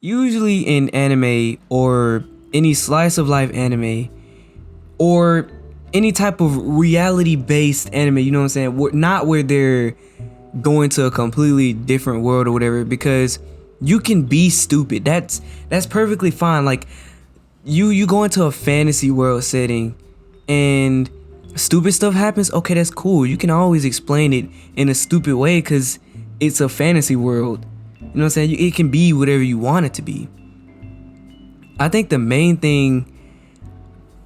Usually in anime or any slice of life anime or any type of reality based anime, you know what I'm saying? Not where they're going to a completely different world or whatever, because you can be stupid. That's perfectly fine. Like you go into a fantasy world setting and stupid stuff happens. Okay, that's cool. You can always explain it in a stupid way because it's a fantasy world. You know what I'm saying? It can be whatever you want it to be. I think the main thing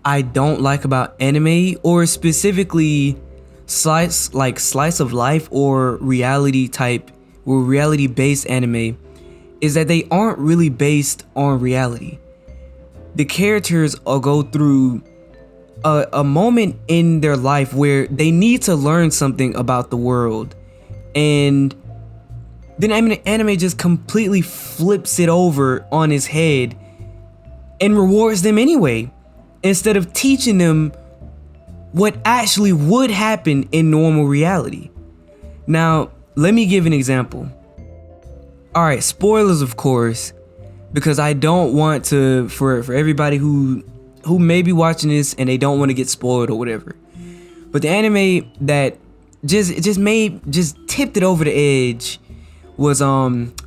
I don't like about anime, or specifically slice of life or reality based anime, is that they aren't really based on reality. The characters will go through a moment in their life where they need to learn something about the world, and then anime just completely flips it over on his head and rewards them anyway, instead of teaching them what actually would happen in normal reality. Now, let me give an example. Alright, spoilers of course, because I don't want to, for everybody who may be watching this and they don't want to get spoiled or whatever. But the anime that just tipped it over the edge was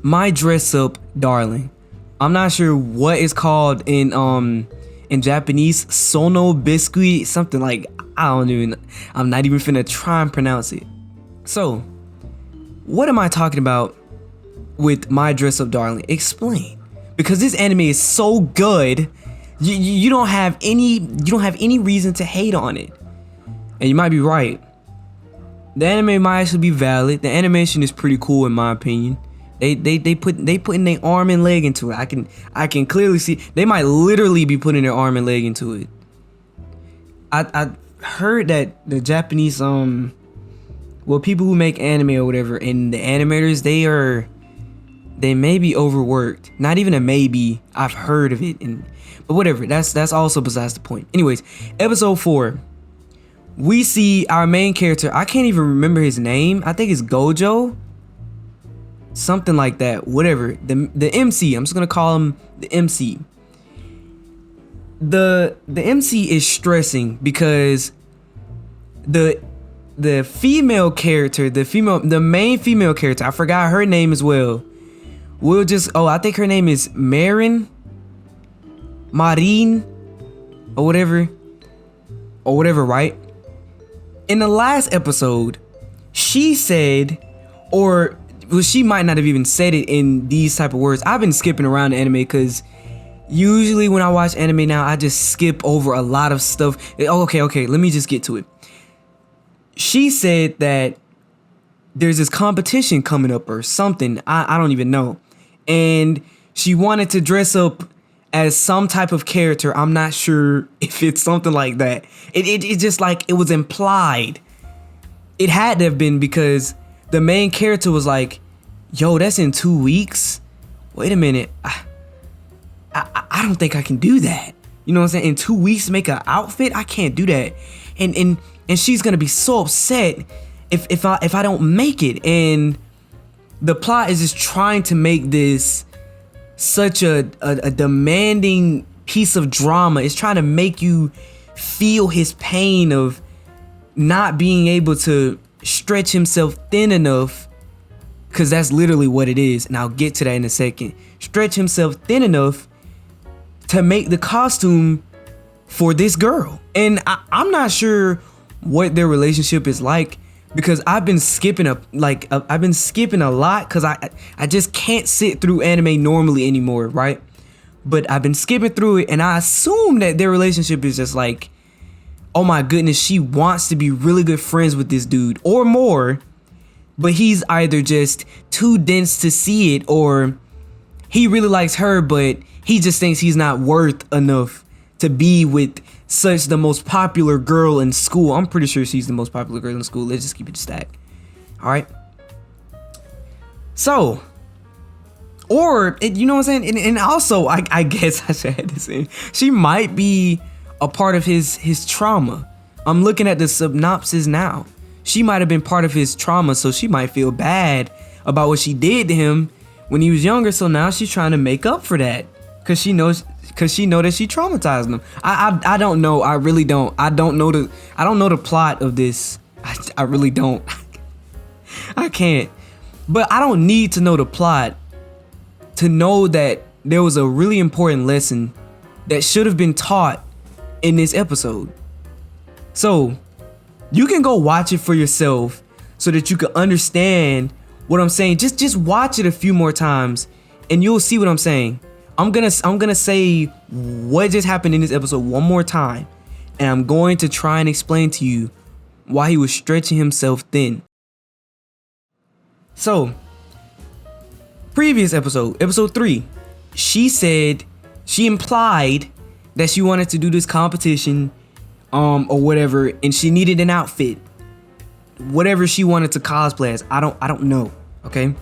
My Dress Up Darling. I'm not sure what it's called in Japanese, Sono Biscuit, something like, I'm not even finna try and pronounce it. So, what am I talking about with My Dress Up Darling? Explain. Because this anime is so good, you don't have any reason to hate on it. And you might be right. The anime might actually be valid. The animation is pretty cool in my opinion. They putting their arm and leg into it. I can clearly see they might literally be putting their arm and leg into it. I heard that the Japanese people who make anime or whatever, and the animators, they may be overworked. Not even a maybe. I've heard of it, but whatever. That's also besides the point. Anyways, episode 4. We see our main character. I can't even remember his name. I think it's Gojo. Something like that. Whatever. The MC. I'm just gonna call him the MC. The MC is stressing because the female character, the main female character, I forgot her name as well. I think her name is Marine, or whatever, right? In the last episode, she said, she might not have even said it in these type of words. I've been skipping around the anime because usually when I watch anime now, I just skip over a lot of stuff. Okay, let me just get to it. She said that there's this competition coming up or something. I don't even know. And she wanted to dress up as some type of character. I'm not sure if it's something like that. It just like it was implied. It had to have been because the main character was like, yo, that's in 2 weeks. Wait a minute. I don't think I can do that. You know what I'm saying? In 2 weeks make an outfit? I can't do that. And she's gonna be so upset if I don't make it. And the plot is just trying to make this such a demanding piece of drama. It's trying to make you feel his pain of not being able to stretch himself thin enough, because that's literally what it is, and I'll get to that in a second. Stretch himself thin enough to make the costume for this girl. And I'm not sure what their relationship is like, because I've been skipping a lot because I just can't sit through anime normally anymore, right? But I've been skipping through it, and I assume that their relationship is just like, oh my goodness, she wants to be really good friends with this dude or more, but he's either just too dense to see it, or he really likes her, but he just thinks he's not worth enough to be with such the most popular girl in school. I'm pretty sure she's the most popular girl in school. Let's just keep it stacked. All right. So, you know what I'm saying? And also, I guess I should add this in. She might be a part of his trauma. I'm looking at the synopsis now. She might have been part of his trauma, so she might feel bad about what she did to him when he was younger. So now she's trying to make up for that because she know that she traumatized him. I don't know. I really don't. I don't know the plot of this. I really don't. I can't. But I don't need to know the plot to know that there was a really important lesson that should have been taught in this episode. So you can go watch it for yourself so that you can understand what I'm saying. Just watch it a few more times and you'll see what I'm saying. I'm gonna say what just happened in this episode one more time, and I'm going to try and explain to you why he was stretching himself thin. So, previous episode 3, she implied that she wanted to do this competition or whatever, and she needed an outfit, whatever she wanted to cosplay as. I don't know, okay?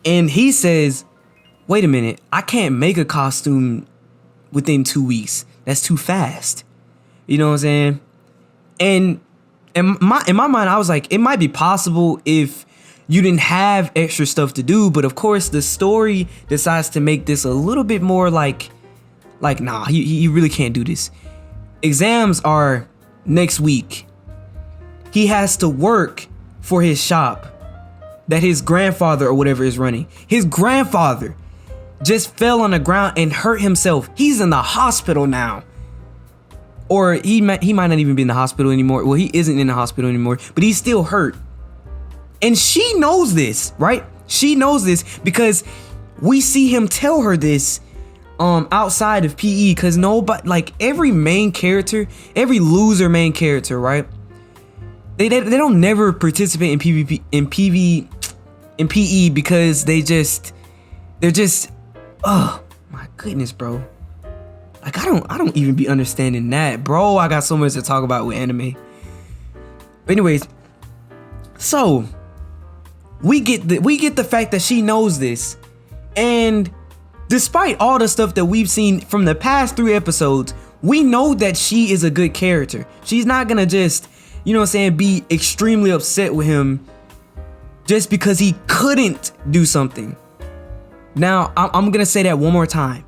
And he says, wait a minute, I can't make a costume within 2 weeks. That's too fast. You know what I'm saying? And in my mind, I was like, it might be possible if you didn't have extra stuff to do, but of course the story decides to make this a little bit more like nah, he really can't do this. Exams are next week. He has to work for his shop that his grandfather or whatever is running. His grandfather just fell on the ground and hurt himself. He's in the hospital now. Or he might not even be in the hospital anymore. Well, he isn't in the hospital anymore, but he's still hurt. And she knows this, right? She knows this because we see him tell her this outside of PE, because nobody, like every main character, every loser main character, right? They don't never participate in PE because they're just oh my goodness, bro. Like I don't even be understanding that, bro. I got so much to talk about with anime. But anyways, so we get the fact that she knows this, and despite all the stuff that we've seen from the past 3 episodes, we know that she is a good character. She's not gonna just, you know what I'm saying, be extremely upset with him just because he couldn't do something. Now, I'm gonna say that one more time.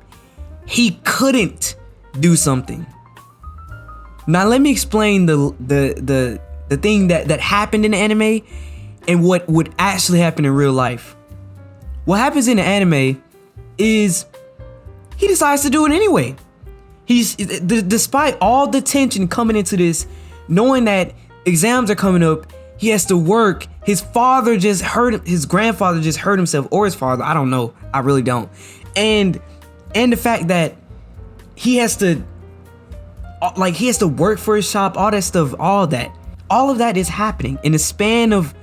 He couldn't do something. Now, let me explain the thing that happened in the anime and what would actually happen in real life. What happens in the anime is he decides to do it anyway. Despite all the tension coming into this, knowing that exams are coming up, he has to work. His grandfather just hurt himself, or his father, I don't know. I really don't. And the fact that he has to work for his shop, all that stuff, all of that is happening in the span of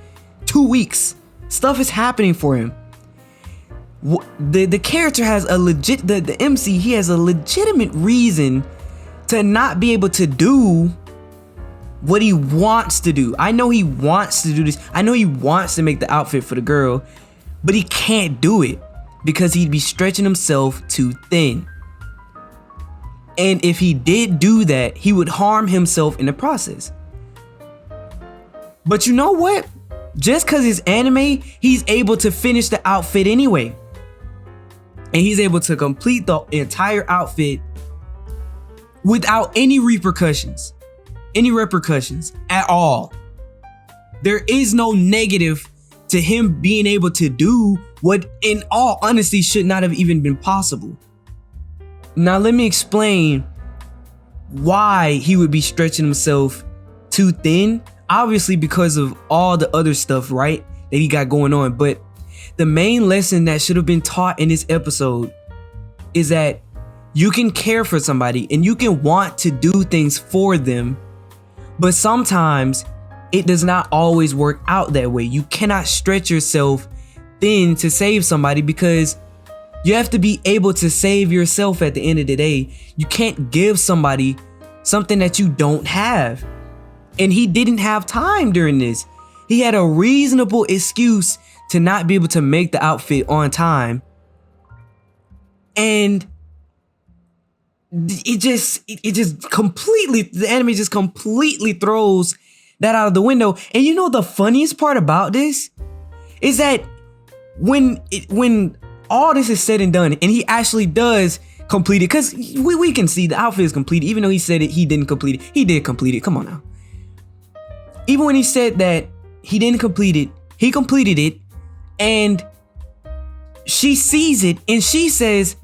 2 weeks. Stuff is happening for him. The character has the MC, he has a legitimate reason to not be able to do what he wants to do. I know he wants to do this. I know he wants to make the outfit for the girl, but he can't do it because he'd be stretching himself too thin. And if he did do that, he would harm himself in the process. But you know what? Just because it's anime, he's able to finish the outfit anyway. And he's able to complete the entire outfit without any repercussions at all. There is no negative to him being able to do what, in all honesty, should not have even been possible. Now, let me explain why he would be stretching himself too thin. Obviously, because of all the other stuff, right, that he got going on. But the main lesson that should have been taught in this episode is that you can care for somebody and you can want to do things for them, but sometimes it does not always work out that way. You cannot stretch yourself thin to save somebody because you have to be able to save yourself at the end of the day. You can't give somebody something that you don't have. And he didn't have time during this. He had a reasonable excuse to not be able to make the outfit on time. And the anime just completely throws that out of the window. And you know the funniest part about this is that when all this is said and done, and he actually does complete it, because we can see the outfit is completed, even though he said it, he didn't complete it. He did complete it. Come on now. Even when he said that he didn't complete it, he completed it, and she sees it, and she says,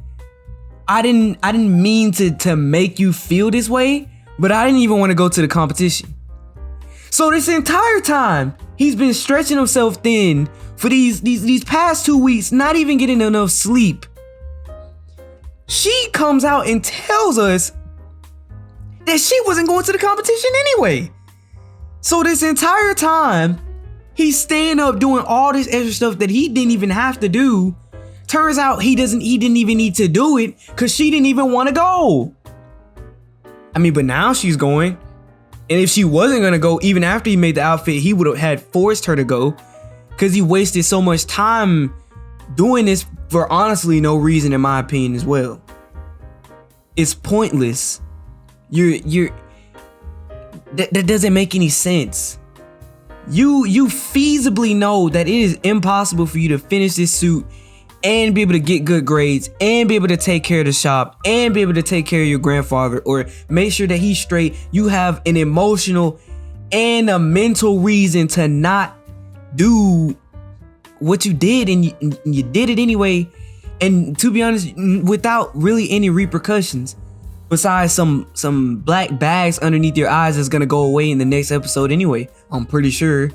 I didn't mean to make you feel this way, but I didn't even want to go to the competition. So this entire time, he's been stretching himself thin for these past 2 weeks, not even getting enough sleep. She comes out and tells us that she wasn't going to the competition anyway. So this entire time, he's staying up doing all this extra stuff that he didn't even have to do. Turns out he didn't even need to do it because she didn't even want to go. I mean, but now she's going. And if she wasn't going to go, even after he made the outfit, he would have had forced her to go because he wasted so much time doing this for honestly no reason, in my opinion, as well. It's pointless. That doesn't make any sense. You feasibly know that it is impossible for you to finish this suit and be able to get good grades and be able to take care of the shop and be able to take care of your grandfather or make sure that he's straight. You have an emotional and a mental reason to not do what you did, and you did it anyway. And to be honest, without really any repercussions, besides some black bags underneath your eyes that's gonna go away in the next episode anyway. I'm pretty sure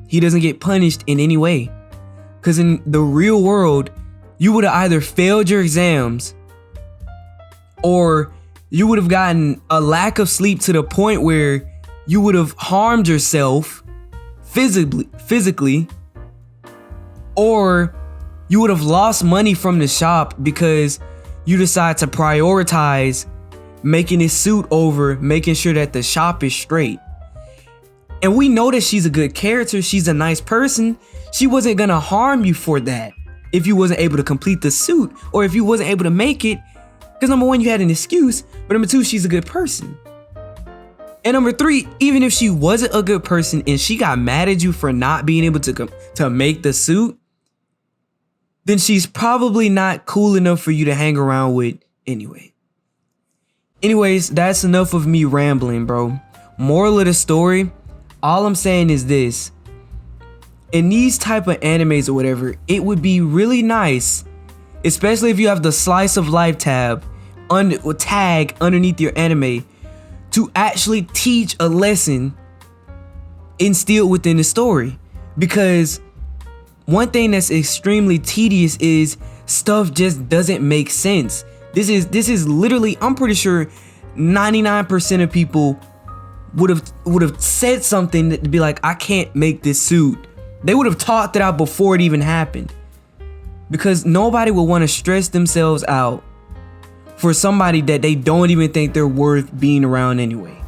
he doesn't get punished in any way. Because in the real world, you would have either failed your exams or you would have gotten a lack of sleep to the point where you would have harmed yourself physically, or you would have lost money from the shop because you decide to prioritize making this suit over making sure that the shop is straight. And we know that she's a good character. She's a nice person. She wasn't gonna harm you for that if you wasn't able to complete the suit or if you wasn't able to make it. Because number one, you had an excuse, but number two, she's a good person. And number three, even if she wasn't a good person and she got mad at you for not being able to make the suit, then she's probably not cool enough for you to hang around with anyway. Anyways, that's enough of me rambling, bro. Moral of the story, all I'm saying is this. In these type of animes or whatever, it would be really nice, especially if you have the slice of life tag underneath your anime, to actually teach a lesson instilled within the story. Because one thing that's extremely tedious is stuff just doesn't make sense. This is literally, I'm pretty sure 99% of people would have said something that to be like, I can't make this suit. They would have talked it out before it even happened. Because nobody would want to stress themselves out for somebody that they don't even think they're worth being around anyway.